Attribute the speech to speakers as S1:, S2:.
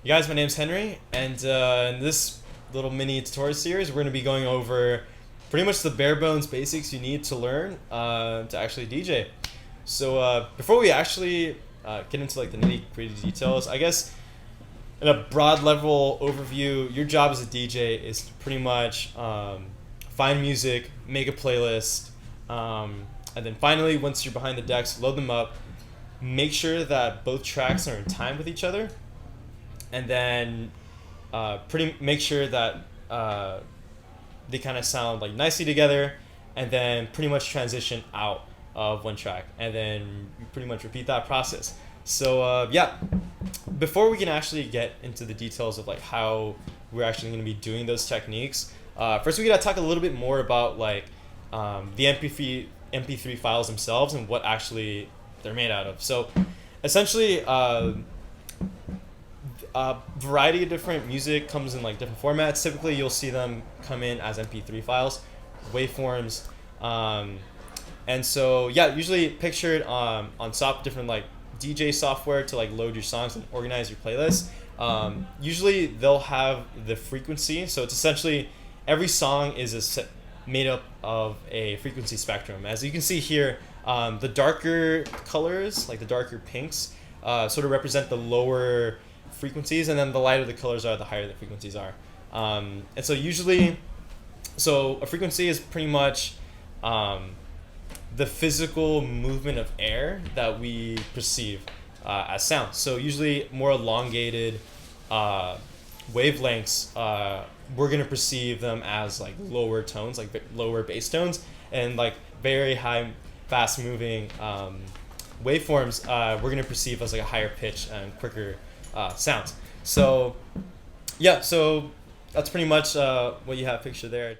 S1: You guys, my name's Henry, and in this little mini tutorial series, we're going to be going over pretty much the bare bones basics you need to learn to actually DJ. So before we actually get into like the nitty-gritty details, I guess in a broad level overview, your job as a DJ is to pretty much find music, make a playlist, and then finally, once you're behind the decks, load them up, make sure that both tracks are in time with each other, and then make sure that they kind of sound like nicely together, and then pretty much transition out of one track, and then you pretty much repeat that process. So yeah, before we can actually get into the details of like how we're actually going to be doing those techniques, first we gotta talk a little bit more about like the MP3 files themselves and what actually they're made out of. So essentially, a variety of different music comes in like different formats. Typically, you'll see them come in as MP3 files, waveforms, and so yeah, usually pictured on different like DJ software to like load your songs and organize your playlist. Usually they'll have the frequency, so it's essentially every song is made up of a frequency spectrum. As you can see here, the darker colors, like the darker pinks, sort of represent the lower frequencies, and then the lighter the colors are, the higher the frequencies are. And so usually, so a frequency is pretty much the physical movement of air that we perceive as sound. So usually more elongated wavelengths, we're going to perceive them as like lower tones, like lower bass tones, and like very high, fast moving waveforms, we're going to perceive as like a higher pitch and quicker sounds. So yeah, so that's pretty much what you have pictured there.